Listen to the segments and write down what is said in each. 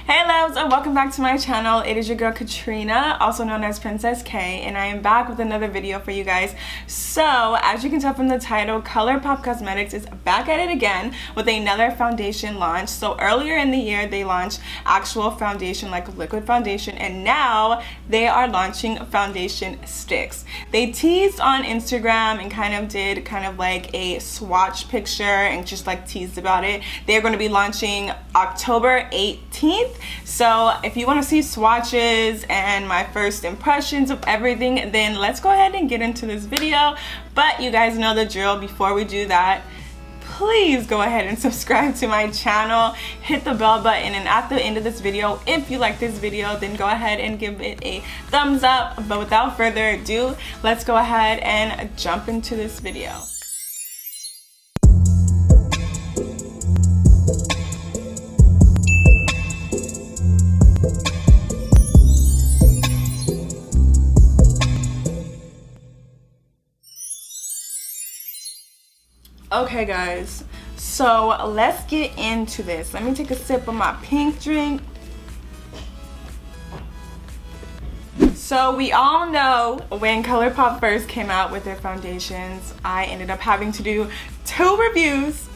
Hey loves, and welcome back to my channel. It is your girl Katrina, also known as Princess K, and I am back with another video for you guys. So as you can tell from the title, Colourpop Cosmetics is back at it again with another foundation launch. So earlier in the year they launched actual foundation, like liquid foundation, and now they are launching foundation Stix. They teased on Instagram and did like a swatch picture and just like teased about it. They're going to be launching October 18th. So if you want to see swatches and my first impressions of everything, then let's go ahead and get into this video. But you guys know the drill. Before we do that, please go ahead and subscribe to my channel, hit the bell button, and at the end of this video, if you like this video, then go ahead and give it a thumbs up. But without further ado, let's go ahead and jump into this video. Okay guys, so let's get into this. Let me take a sip of my pink drink. So we all know when Colourpop first came out with their foundations, I ended up having to do two reviews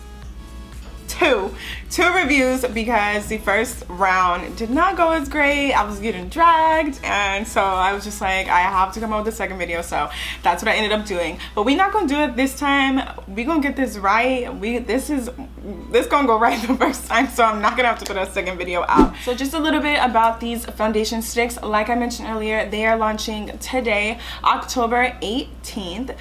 because the first round did not go as great. I was getting dragged, and so I was just like, I have to come out with the second video. So that's what I ended up doing. But we're not gonna do it this time. We're gonna get this right. This gonna go right the first time, so I'm not gonna have to put a second video out. So just a little bit about these foundation sticks. Like I mentioned earlier, they are launching today, October 18th.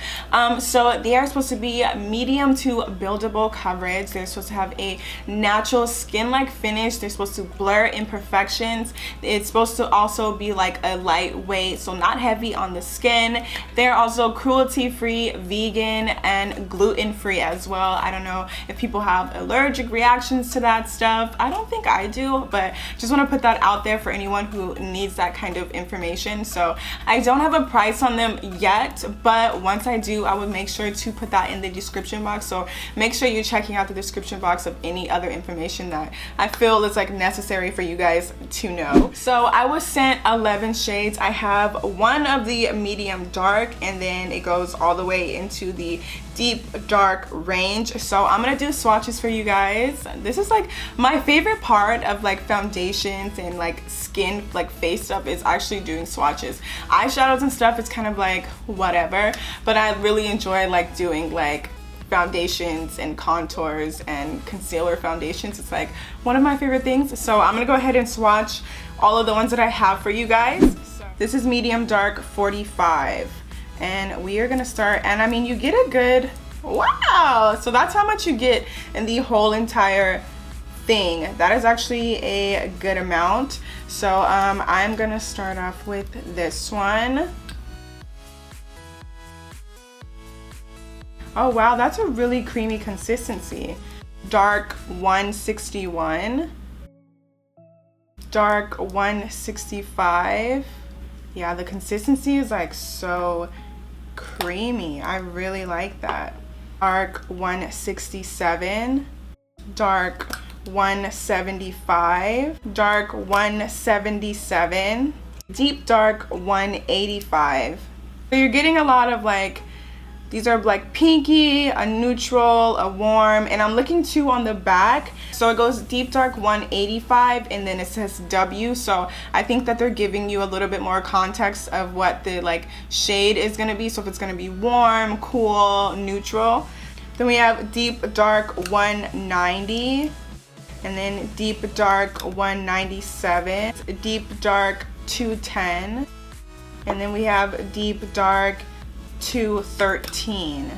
So they are supposed to be medium to buildable coverage. They're supposed to have a natural skin-like finish. They're supposed to blur imperfections. It's supposed to also be like a lightweight, so not heavy on the skin. They're also cruelty-free, vegan, and gluten-free as well. I don't know if people have allergic reactions to that stuff. I don't think I do, but just want to put that out there for anyone who needs that kind of information. So I don't have a price on them yet, but once I do, I would make sure to put that in the description box. So make sure you're checking out the description box of any other information that I feel is like necessary for you guys to know. So I was sent 11 shades. I have one of the medium dark, and then it goes all the way into the deep dark range. So I'm gonna do swatches for you guys. This is like my favorite part of like foundations and like skin, like face stuff, is actually doing swatches. Eyeshadows and stuff, it's kind of like whatever, but I really enjoy like doing like foundations and contours and concealer foundations. It's like one of my favorite things. So I'm gonna go ahead and swatch all of the ones that I have for you guys. This is medium dark 45, and we are gonna start, and I mean, you get a good, wow, so that's how much you get in the whole entire thing. That is actually a good amount. So I'm gonna start off with this one. Oh wow, that's a really creamy consistency. Dark 161, dark 165. Yeah, the consistency is like so creamy. I really like that. Dark 167, dark 175, dark 177, deep dark 185. So you're getting a lot of like, these are like pinky, a neutral, a warm, and I'm looking too on the back. So it goes deep dark 185, and then it says W. So I think that they're giving you a little bit more context of what the like shade is gonna be. So if it's gonna be warm, cool, neutral. Then we have deep dark 190, and then deep dark 197, deep dark 210, and then we have deep dark 213.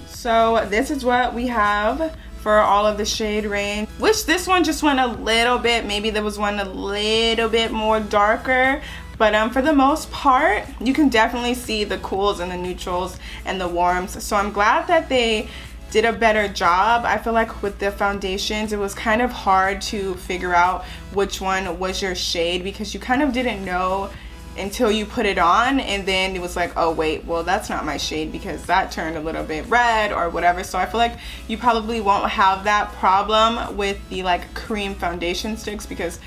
So this is what we have for all of the shade range. Wish this one just went a little bit, maybe there was one a little bit more darker, but for the most part you can definitely see the cools and the neutrals and the warms. So I'm glad that they did a better job. I feel like with the foundations it was kind of hard to figure out which one was your shade, because you kind of didn't know until you put it on, and then it was like, oh wait, well that's not my shade because that turned a little bit red or whatever. So I feel like you probably won't have that problem with the like cream foundation sticks because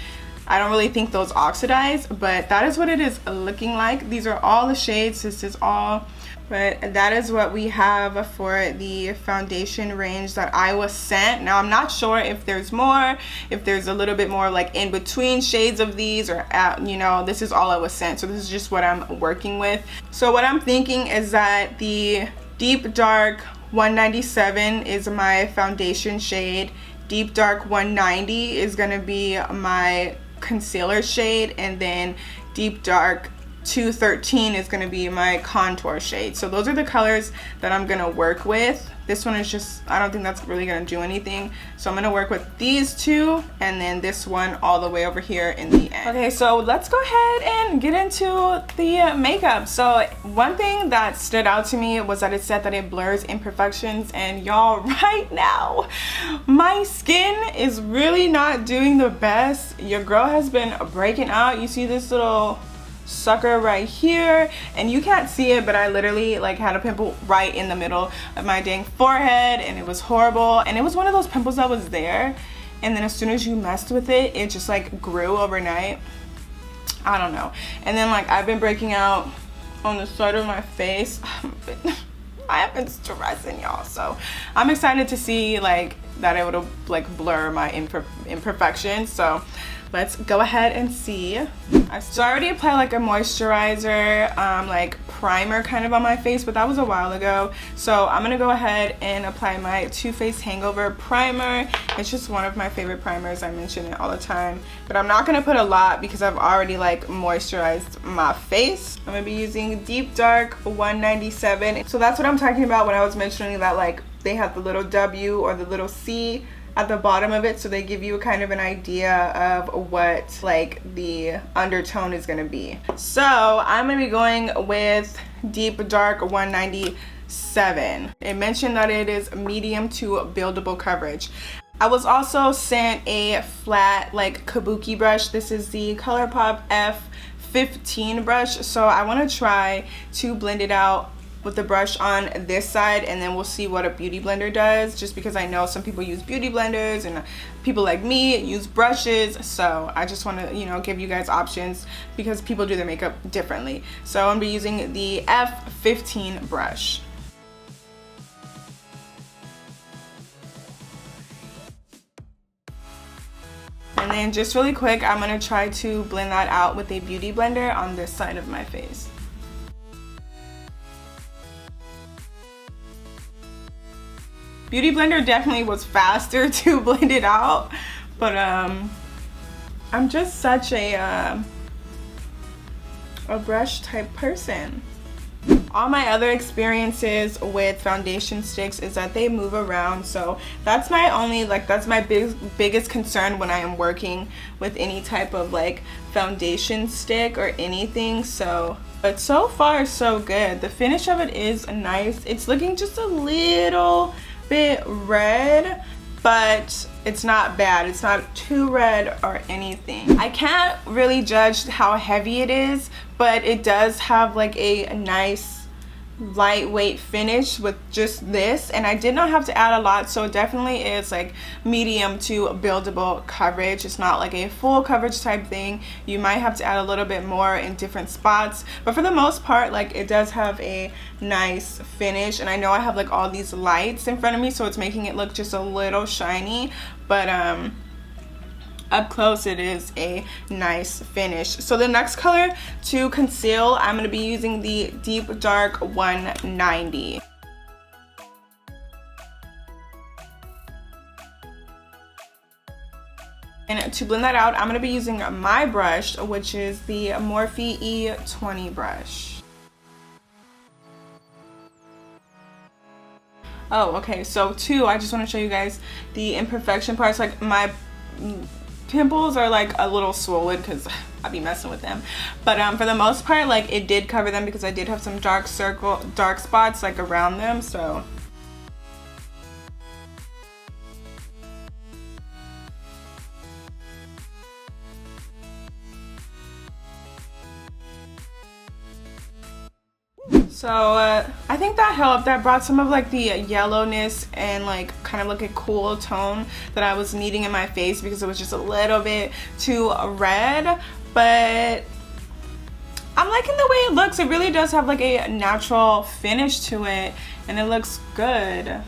I don't really think those oxidize, but that is what it is looking like. These are all the shades. This is all, but that is what we have for the foundation range that I was sent. Now I'm not sure if there's more, if there's a little bit more like in between shades of these, or you know, this is all I was sent, so this is just what I'm working with. So what I'm thinking is that the Deep Dark 197 is my foundation shade. Deep Dark 190 is gonna be my concealer shade, and then Deep Dark 213 is going to be my contour shade. So those are the colors that I'm going to work with. This one is just, I don't think that's really going to do anything. So I'm going to work with these two and then this one all the way over here in the end. Okay, so let's go ahead and get into the makeup. So one thing that stood out to me was that it said that it blurs imperfections, and y'all, right now my skin is really not doing the best. Your girl has been breaking out. You see this little sucker right here, and you can't see it, but I literally like had a pimple right in the middle of my dang forehead, and it was horrible. And it was one of those pimples that was there, and then as soon as you messed with it, it just like grew overnight. I don't know. And then like I've been breaking out on the side of my face. I have been stressing, y'all, so I'm excited to see like that it would like blur my imperfections. So let's go ahead and see. So I already applied like a moisturizer, like primer kind of on my face, but that was a while ago. So I'm gonna go ahead and apply my Too Faced Hangover Primer. It's just one of my favorite primers. I mention it all the time, but I'm not gonna put a lot because I've already like moisturized my face. I'm gonna be using Deep Dark 197. So that's what I'm talking about when I was mentioning that like they have the little W or the little C at the bottom of it, so they give you kind of an idea of what like the undertone is going to be. So I'm going to be going with Deep Dark 197. It mentioned that it is medium to buildable coverage. I was also sent a flat like kabuki brush. This is the Colourpop F15 brush, so I want to try to blend it out with the brush on this side, and then we'll see what a beauty blender does, just because I know some people use beauty blenders and people like me use brushes. So I just want to, you know, give you guys options because people do their makeup differently. So I'm gonna be using the F15 brush. And then just really quick, I'm gonna try to blend that out with a beauty blender on this side of my face. Beauty blender definitely was faster to blend it out, but I'm just such a brush type person. All my other experiences with foundation sticks is that they move around, so that's my only that's my biggest concern when I am working with any type of like foundation stick or anything. So but so far so good. The finish of it is nice. It's looking just a little bit red, but it's not bad. It's not too red or anything. I can't really judge how heavy it is, but it does have like a nice lightweight finish with just this, and I did not have to add a lot, so it definitely is like medium to buildable coverage. It's not like a full coverage type thing. You might have to add a little bit more in different spots, but for the most part, like, it does have a nice finish. And I know I have like all these lights in front of me, so it's making it look just a little shiny, but up close it is a nice finish. So the next color to conceal, I'm going to be using the Deep Dark 190. And to blend that out, I'm going to be using my brush, which is the Morphe E20 brush. Oh, okay, so too, I just want to show you guys the imperfection parts. Like, my pimples are like a little swollen because I be messing with them, but for the most part, like, it did cover them because I did have some dark spots like around them. So So I think that helped. That brought some of like the yellowness and like kind of like a cool tone that I was needing in my face because it was just a little bit too red. But I'm liking the way it looks. It really does have like a natural finish to it and it looks good.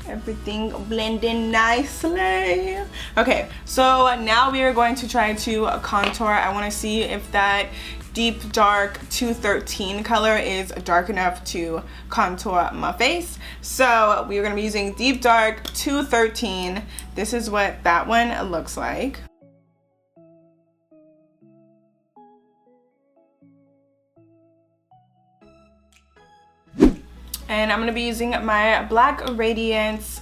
Everything blending nicely. Okay, so now we are going to try to contour. I want to see if that deep dark 213 color is dark enough to contour my face. So we are going to be using deep dark 213. This is what that one looks like. And I'm going to be using my Black Radiance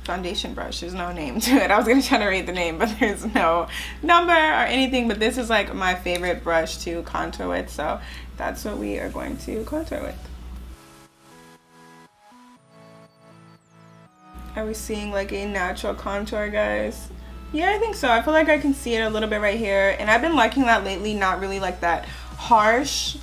foundation brush. There's no name to it. I was going to try to read the name, but there's no number or anything. But this is like my favorite brush to contour with. So that's what we are going to contour with. Are we seeing like a natural contour, guys? Yeah, I think so. I feel like I can see it a little bit right here. And I've been liking that lately. Not really like that harsh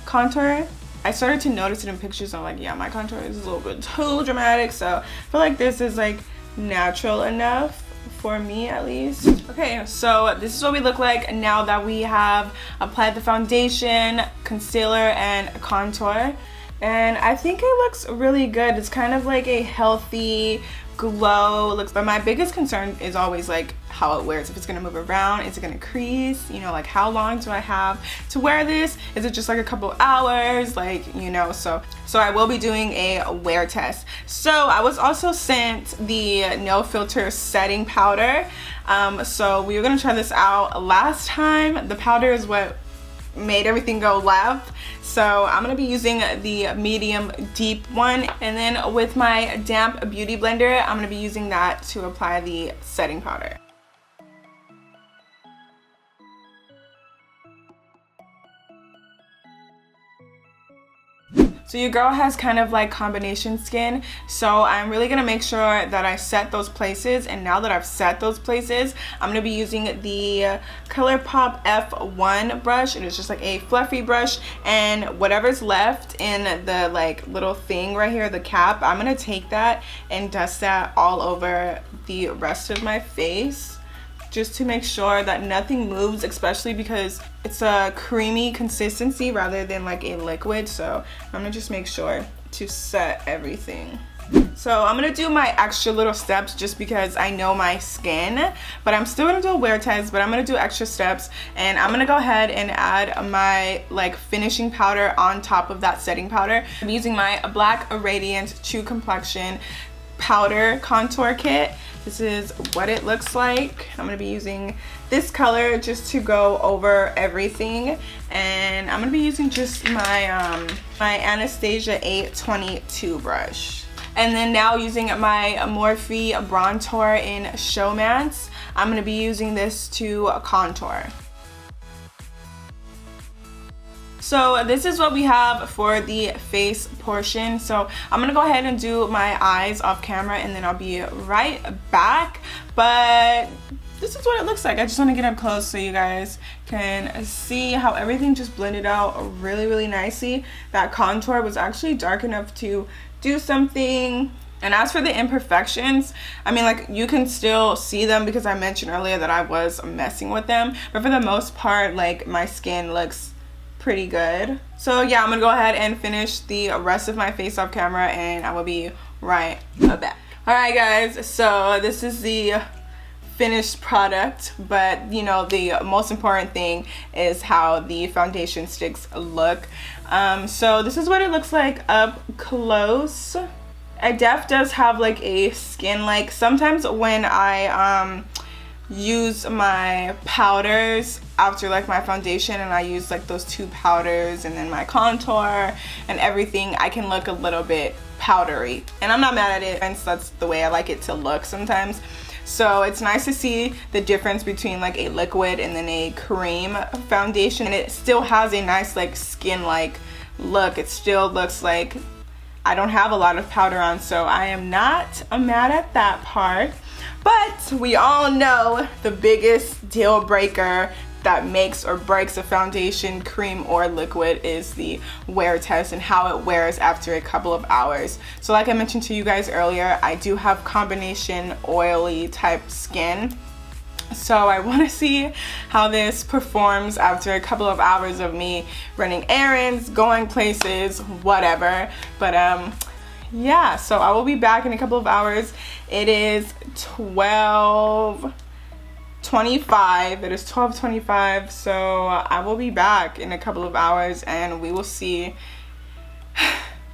contour. I started to notice it in pictures. I'm like, yeah, my contour is a little bit too dramatic. So I feel like this is like natural enough for me at least. Okay, so this is what we look like now that we have applied the foundation, concealer, and contour. And I think it looks really good. It's kind of like a healthy glow looks, but my biggest concern is always like how it wears. If it's gonna move around, is it gonna crease, you know, like how long do I have to wear this? Is it just like a couple hours, like, you know? So I will be doing a wear test. So I was also sent the no filter setting powder. So we were gonna try this out last time. The powder is what made everything go left. So I'm gonna be using the medium deep one, and then with my damp beauty blender I'm gonna be using that to apply the setting powder. So your girl has kind of like combination skin, so I'm really gonna make sure that I set those places. And now that I've set those places, I'm gonna be using the Colourpop F1 brush. It is just like a fluffy brush, and whatever's left in the like little thing right here, the cap, I'm gonna take that and dust that all over the rest of my face, just to make sure that nothing moves, especially because it's a creamy consistency rather than like a liquid. So I'm gonna just make sure to set everything. So I'm gonna do my extra little steps just because I know my skin, but I'm still gonna do a wear test, but I'm gonna do extra steps. And I'm gonna go ahead and add my like finishing powder on top of that setting powder. I'm using my Black Radiance True Complexion powder contour kit. This is what it looks like. I'm gonna be using this color just to go over everything, and I'm gonna be using just my my Anastasia 822 brush. And then now using my Morphe Bronzer in Showmance, I'm gonna be using this to contour. So this is what we have for the face portion. So I'm gonna go ahead and do my eyes off camera, and then I'll be right back. But this is what it looks like. I just want to get up close so you guys can see how everything just blended out really, really nicely. That contour was actually dark enough to do something. And as for the imperfections, I mean, like, you can still see them because I mentioned earlier that I was messing with them. But for the most part, like, my skin looks pretty good. So yeah, I'm gonna go ahead and finish the rest of my face off camera, and I will be right back. Alright guys, so this is the finished product, but you know, the most important thing is how the foundation sticks look. So this is what it looks like up close. Def does have like a skin, like sometimes when I use my powders after like my foundation, and I use like those two powders and then my contour and everything, I can look a little bit powdery, and I'm not mad at it, and that's the way I like it to look sometimes. So it's nice to see the difference between like a liquid and then a cream foundation, and it still has a nice like skin like look. It still looks like I don't have a lot of powder on, so I am not mad at that part. But we all know the biggest deal breaker that makes or breaks a foundation, cream, or liquid is the wear test and how it wears after a couple of hours. So like I mentioned to you guys earlier, I do have combination oily type skin. So I want to see how this performs after a couple of hours of me running errands, going places, whatever. But yeah, so I will be back in a couple of hours. It is 12:25. It is 12:25, so I will be back in a couple of hours and we will see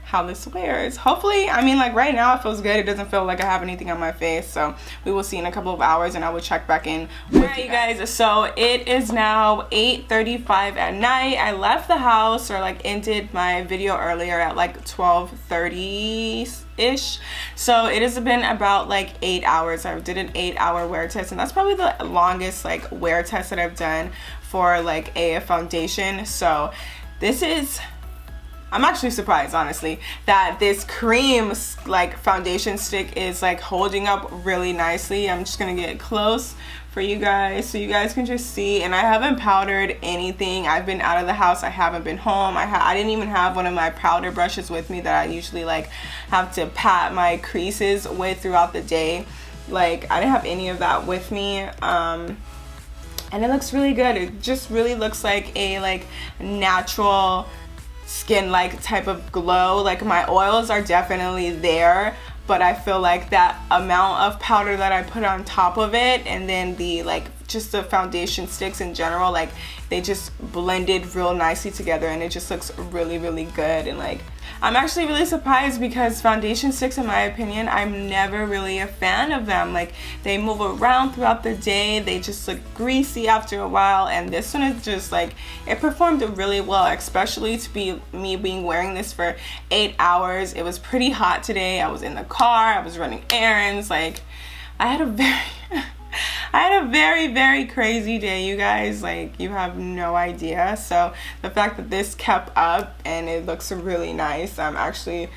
how this wears. Hopefully, I mean, like right now it feels good. It doesn't feel like I have anything on my face, so we will see in a couple of hours and I will check back in with you guys. So it is now 8:35 at night. I left the house, or like ended my video earlier at like 12:30-ish. So it has been about like 8 hours. I did an 8-hour wear test, and that's probably the longest like wear test that I've done for like a foundation. So this is, I'm actually surprised, honestly, that this cream like foundation stick is like holding up really nicely. I'm just gonna get close for you guys so you guys can just see. And I haven't powdered anything. I've been out of the house. I haven't been home. I didn't even have one of my powder brushes with me that I usually like have to pat my creases with throughout the day. Like I didn't have any of that with me. And it looks really good. It just really looks like a like natural skin like type of glow. Like my oils are definitely there, but I feel like that amount of powder that I put on top of it, and then the like just the foundation sticks in general, like they just blended real nicely together, and it just looks really, really good. And like I'm actually really surprised because foundation sticks, in my opinion, I'm never really a fan of them. Like they move around throughout the day, they just look greasy after a while, and this one is just like, it performed really well, especially to be me being wearing this for 8 hours. It was pretty hot today. I was in the car, I was running errands. Like I had a very, very crazy day, you guys. Like you have no idea. So the fact that this kept up and it looks really nice, I'm actually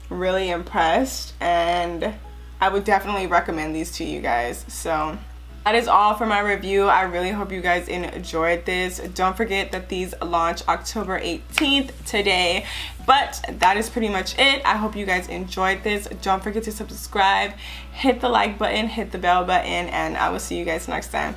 really impressed, and I would definitely recommend these to you guys. So that is all for my review. I really hope you guys enjoyed this. Don't forget that these launch October 18th today. But that is pretty much it. I hope you guys enjoyed this. Don't forget to subscribe, hit the like button, hit the bell button, and I will see you guys next time.